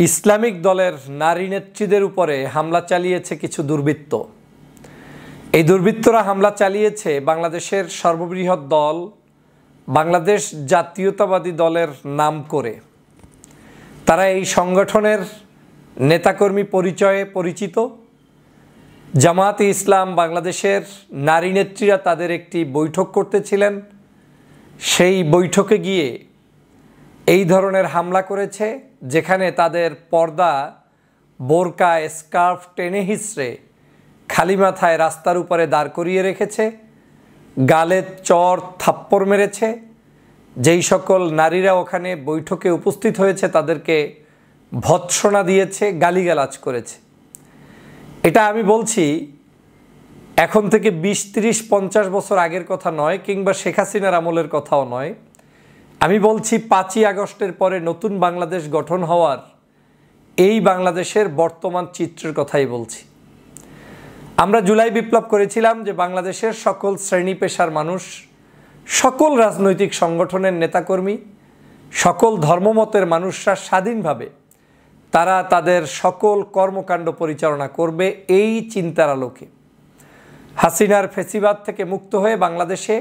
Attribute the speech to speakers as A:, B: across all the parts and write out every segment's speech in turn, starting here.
A: Islamic দলের নারী নেত্রীদের উপরে হামলা চালিয়েছে কিছু দুর্বৃত্ত। এই দুর্বৃত্তরা হামলা চালিয়েছে বাংলাদেশের সর্ববৃহৎ দল বাংলাদেশ জাতীয়তাবাদী দলের নাম করে। তারা এই সংগঠনের নেতাকর্মী পরিচয়ে পরিচিত। জামায়াতে ইসলাম বাংলাদেশের নারী নেত্রীরা তাদের একটি বৈঠক করতেছিলেন, সেই বৈঠকে গিয়ে এই ধরনের হামলা করেছে, যেখানে তাদের পর্দা, বোরকা, স্কার্ফ টেনে হিঁচড়ে খালি মাথায় রাস্তার উপরে দাঁড় করিয়ে রেখেছে, গালে চর থাপ্পড় মেরেছে। যেই সকল নারীরা ওখানে বৈঠকে উপস্থিত হয়েছে তাদেরকে ভৎসনা দিয়েছে, গালিগালাজ করেছে। এটা আমি বলছি এখন থেকে 20-30-50 বছর আগের কথা নয়, কিংবা শেখ হাসিনার আমলের কথাও নয়। আমি বলছি 5ই আগস্টের পরে নতুন বাংলাদেশ গঠন হওয়ার এই বাংলাদেশের বর্তমান চিত্রের কথাই বলছি। আমরা জুলাই বিপ্লব করেছিলাম যে বাংলাদেশের সকল শ্রেণী পেশার মানুষ, সকল রাজনৈতিক সংগঠনের নেতাকর্মী, সকল ধর্মমতের মানুষরা স্বাধীনভাবে তারা তাদের সকল কর্মকাণ্ড পরিচালনা করবে এই চিন্তার আলোকে। হাসিনার ফেসিবাদ থেকে মুক্ত হয়ে বাংলাদেশে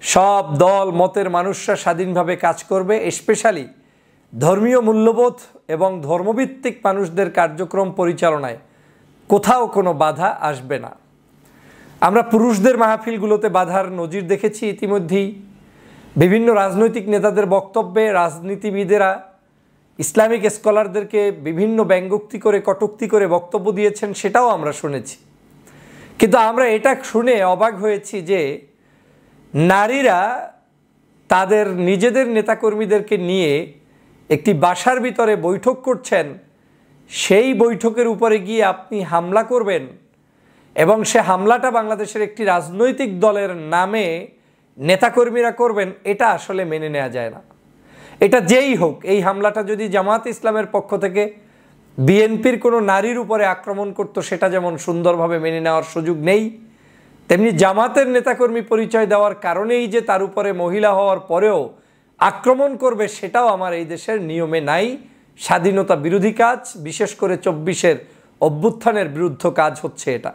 A: সব দল মতের মানুষরা স্বাধীনভাবে কাজ করবে। স্পেশালি ধর্মীয় মূল্যবোধ এবং ধর্মভিত্তিক মানুষদের কার্যক্রম পরিচালনায় কোথাও কোনো বাধা আসবে না। আমরা পুরুষদের মাহফিলগুলোতে বাধার নজির দেখেছি ইতিমধ্যেই। বিভিন্ন রাজনৈতিক নেতাদের বক্তব্যে রাজনীতিবিদেরা ইসলামিক স্কলারদেরকে বিভিন্ন ব্যঙ্গোক্তি করে, কটূক্তি করে বক্তব্য দিয়েছেন, সেটাও আমরা শুনেছি। কিন্তু আমরা এটা শুনে অবাক হয়েছি যে নারীরা তাদের নিজেদের নেতাকর্মীদেরকে নিয়ে একটি বাসার ভিতরে বৈঠক করছেন, সেই বৈঠকের উপরে গিয়ে আপনি হামলা করবেন এবং সে হামলাটা বাংলাদেশের একটি রাজনৈতিক দলের নামে নেতাকর্মীরা করবেন, এটা আসলে মেনে নেওয়া যায় না। এটা যেই হোক, এই হামলাটা যদি জামায়াতে ইসলামের পক্ষ থেকে বিএনপির কোনো নারীর উপরে আক্রমণ করতো, সেটা যেমন সুন্দরভাবে মেনে নেওয়ার সুযোগ নেই, তেমনি জামাতের নেতাকর্মী পরিচয় দেওয়ার কারণেই যে তার উপরে মহিলা হওয়ার পরেও আক্রমণ করবে, সেটাও আমার এই দেশের নিয়মে নাই। স্বাধীনতা বিরোধী কাজ, বিশেষ করে 24-এর অভ্যুত্থানের বিরুদ্ধ কাজ হচ্ছে এটা।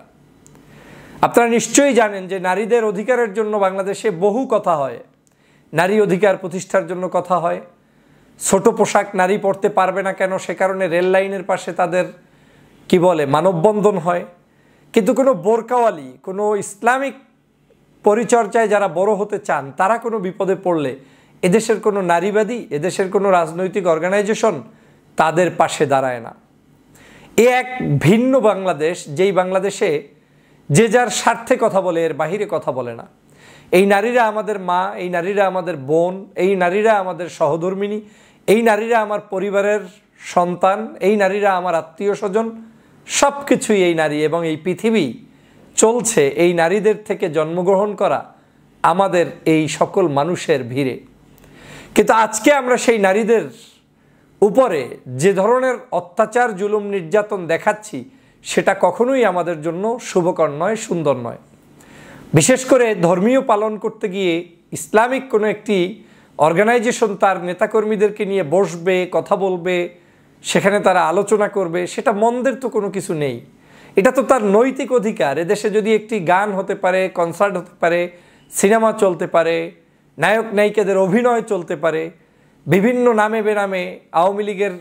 A: আপনারা নিশ্চয়ই জানেন যে নারীদের অধিকারের জন্য বাংলাদেশে বহু কথা হয়। নারী অধিকার প্রতিষ্ঠার জন্য কথা হয়। ছোট পোশাক নারী পরতে পারবে না কেন, সে কারণে রেল লাইনের পাশে তাদের মানববন্ধন হয়। কিন্তু কোনো বোরকাওয়ালি, কোনো ইসলামিক পরিচর্যায় যারা বড় হতে চান, তারা কোনো বিপদে পড়লে এদেশের কোনো নারীবাদী, এদেশের কোনো রাজনৈতিক অর্গানাইজেশন তাদের পাশে দাঁড়ায় না। এ এক ভিন্ন বাংলাদেশ, যেই বাংলাদেশে যে যার স্বার্থে কথা বলে, এর বাহিরে কথা বলে না। এই নারীরা আমাদের মা, এই নারীরা আমাদের বোন, এই নারীরা আমাদের সহধর্মিণী, এই নারীরা আমার পরিবারের সন্তান, এই নারীরা আমার আত্মীয় স্বজন, সব কিছুই এই নারী। এবং এই পৃথিবী চলছে এই নারীদের থেকে জন্মগ্রহণ করা আমাদের এই সকল মানুষের ভিড়ে। কিন্তু আজকে আমরা সেই নারীদের উপরে যে ধরনের অত্যাচার, জুলুম, নির্যাতন দেখাচ্ছি, সেটা কখনোই আমাদের জন্য শুভকর নয়, সুন্দর নয়। বিশেষ করে ধর্মীয় পালন করতে গিয়ে ইসলামিক কোনো একটি অর্গানাইজেশন তার নেতাকর্মীদেরকে নিয়ে বসবে, কথা বলবে, সেখানে তারা আলোচনা করবে, সেটা মন্দের তো কোনো কিছু নেই। এটা তো তার নৈতিক অধিকার। এদেশে যদি একটি গান হতে পারে, কনসার্ট হতে পারে, সিনেমা চলতে পারে, নায়ক নায়িকাদের অভিনয় চলতে পারে, বিভিন্ন নামে বেনামে আওয়ামী লীগের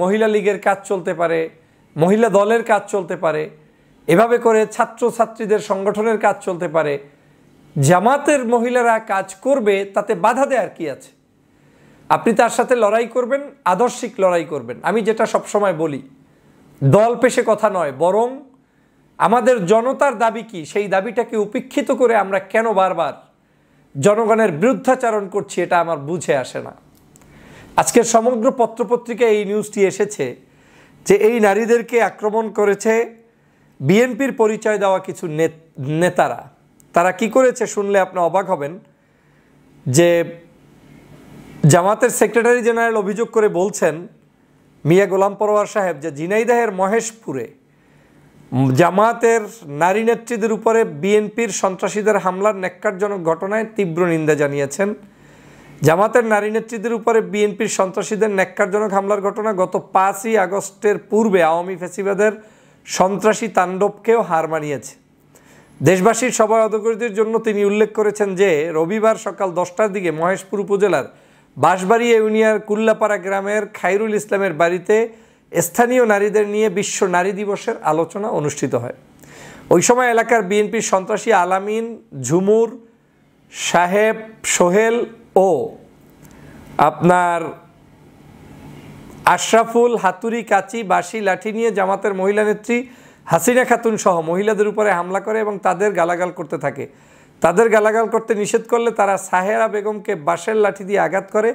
A: মহিলা লীগের কাজ চলতে পারে, মহিলা দলের কাজ চলতে পারে, এভাবে করে ছাত্রছাত্রীদের সংগঠনের কাজ চলতে পারে, জামাতের মহিলারা কাজ করবে, তাতে বাধা দেওয়ার কি আছে? আপনি তার সাথে লড়াই করবেন, আদর্শিক লড়াই করবেন। আমি যেটা সবসময় বলি, দল পেশে কথা নয়, বরং আমাদের জনতার দাবি কি, সেই দাবিটাকে উপেক্ষিত করে আমরা কেন বারবার জনগণের বিরুদ্ধাচারণ করছি, এটা আমার বুঝে আসে না। আজকের সমগ্র পত্রপত্রিকায় এই নিউজটি এসেছে যে এই নারীদেরকে আক্রমণ করেছে বিএনপির পরিচয় দেওয়া কিছু নেতারা। তারা কি করেছে শুনলে আপনি অবাক হবেন যে জামাতের সেক্রেটারি জেনারেল অভিযোগ করে বলছেন, মিয়া গোলাম পরোয়ার সাহেব, যে ঝিনাইদহের মহেশপুরে জামাতের নারী নেত্রীদের উপরে বিএনপির সন্ত্রাসীদের হামলার ন্যাক্কারজনক ঘটনায় তীব্র নিন্দা জানিয়েছেন। জামাতের নারী নেত্রীদের উপরে বিএনপির সন্ত্রাসীদের ন্যাক্কারজনক হামলার ঘটনা গত 5ই আগস্টের পূর্বে আওয়ামী ফ্যাসিবাদের সন্ত্রাসী তাণ্ডবকেও হার মানিয়েছে। দেশবাসীর সবাই অবগতির জন্য তিনি উল্লেখ করেছেন যে রবিবার সকাল 10টার দিকে মহেশপুর উপজেলার বাঁশবাড়ি ইউনিয়নের কুল্লাপাড়া গ্রামের খায়রুল ইসলামের বাড়িতে স্থানীয় নারীদের নিয়ে বিশ্ব নারী দিবসের আলোচনা অনুষ্ঠিত হয়। ওই সময় এলাকার বিএনপির সন্ত্রাসী আলামিন, ঝুমুর, সাহেব, সোহেল ও আপনার আশরাফুল হাতুড়ি, কাঁচি, বাঁশি, লাঠি নিয়ে জামাতের মহিলা নেত্রী হাসিনা খাতুন সহ মহিলাদের উপরে হামলা করে এবং তাদের গালাগাল করতে থাকে। তাদের গালাগাল করতে নিষেধ করলে তারা সাহেরা বেগমকে বাঁশের লাঠি দিয়ে আঘাত করে।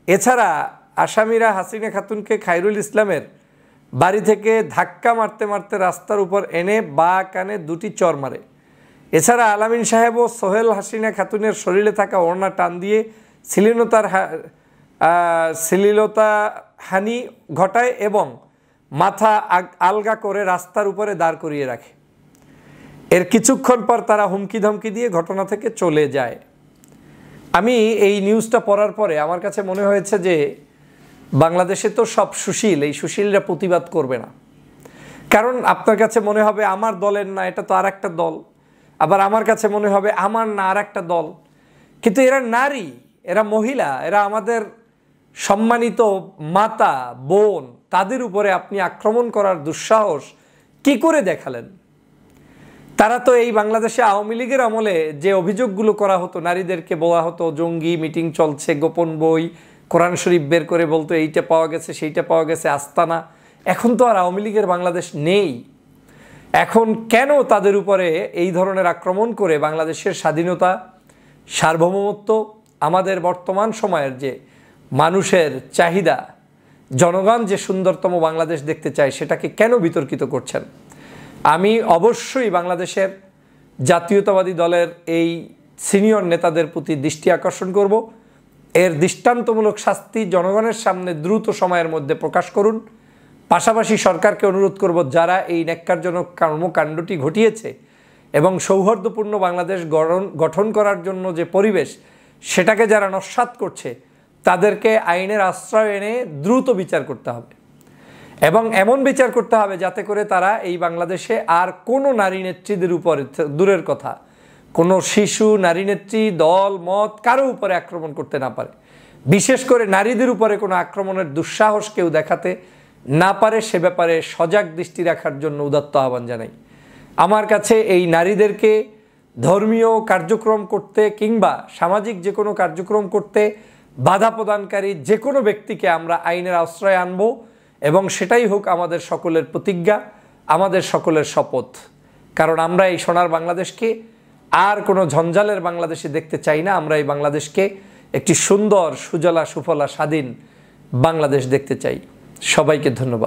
A: এছাড়া আসামিরা হাসিনা খাতুনকে খায়রুল ইসলামের বাড়ি থেকে ধাক্কা মারতে মারতে রাস্তার উপর এনে বাঁ কানে 2টি চর মারে। এছাড়া আলামিন সাহেব ও সোহেল হাসিনা খাতুনের শরীরে থাকা ওড়না টান দিয়ে শ্লীলতা হানি ঘটায় এবং মাথা আলগা করে রাস্তার উপরে দাঁড় করিয়ে রাখে। এর কিছুক্ষণ পর তারা হুমকি ধমকি দিয়ে ঘটনা থেকে চলে যায়। আমি এই নিউজটা পড়ার পরে আমার কাছে মনে হয়েছে যে বাংলাদেশে তো সব সুশীল, এই সুশীলরা প্রতিবাদ করবে না। কারণ আপনার কাছে মনে হবে আমার দলের না, এটা তো আর একটা দল। আবার আমার কাছে মনে হবে আমার না, আর একটা দল। কিন্তু এরা নারী, এরা মহিলা, এরা আমাদের সম্মানিত মাতা, বোন, তাদের উপরে আপনি আক্রমণ করার দুঃসাহস কি করে দেখালেন? তারা তো এই বাংলাদেশে আওয়ামী লীগের আমলে যে অভিযোগগুলো করা হতো, নারীদেরকে বলা হতো জঙ্গি, মিটিং চলছে, গোপন বই, কোরআন শরীফ বের করে বলতো এইটা পাওয়া গেছে, সেইটা পাওয়া গেছে, আস্তানা। এখন তো আর আওয়ামী লীগের বাংলাদেশ নেই। এখন কেন তাদের উপরে এই ধরনের আক্রমণ করে বাংলাদেশের স্বাধীনতা, সার্বভৌমত্ব, আমাদের বর্তমান সময়ের যে মানুষের চাহিদা, জনগণ যে সুন্দরতম বাংলাদেশ দেখতে চায়, সেটাকে কেন বিতর্কিত করছেন? আমি অবশ্যই বাংলাদেশের জাতীয়তাবাদী দলের এই সিনিয়র নেতাদের প্রতি দৃষ্টি আকর্ষণ করব। এর দৃষ্টান্তমূলক শাস্তি জনগণের সামনে দ্রুত সময়ের মধ্যে প্রকাশ করুন। পাশাপাশি সরকারকে অনুরোধ করব, যারা এই ন্যাক্কারজনক কর্মকাণ্ডটি ঘটিয়েছে এবং সৌহার্দ্যপূর্ণ বাংলাদেশ গঠন করার জন্য যে পরিবেশ, সেটাকে যারা নস্যাৎ করছে, তাদেরকে আইনের আশ্রয় এনে দ্রুত বিচার করতে হবে এবং এমন বিচার করতে হবে যাতে করে তারা এই বাংলাদেশে আর কোনো নারী নেত্রীদের উপরে, দূরের কথা কোনো শিশু, নারী নেত্রী, দল, মত কারো উপরে আক্রমণ করতে না পারে। বিশেষ করে নারীদের উপরে কোনো আক্রমণের দুঃসাহস কেউ দেখাতে না পারে, সে ব্যাপারে সজাগ দৃষ্টি রাখার জন্য উদাত্ত আহ্বান জানাই। আমার কাছে এই নারীদেরকে ধর্মীয় কার্যক্রম করতে কিংবা সামাজিক যে কোনো কার্যক্রম করতে বাধা প্রদানকারী যে কোনো ব্যক্তিকে আমরা আইনের আশ্রয় আনব এবং সেটাই হোক আমাদের সকলের প্রতিজ্ঞা, আমাদের সকলের শপথ। কারণ আমরা এই সোনার বাংলাদেশকে আর কোনো ঝঞ্ঝালের বাংলাদেশে দেখতে চাই না। আমরা এই বাংলাদেশকে একটি সুন্দর, সুজলা, সুফলা, স্বাধীন বাংলাদেশ দেখতে চাই। সবাইকে ধন্যবাদ।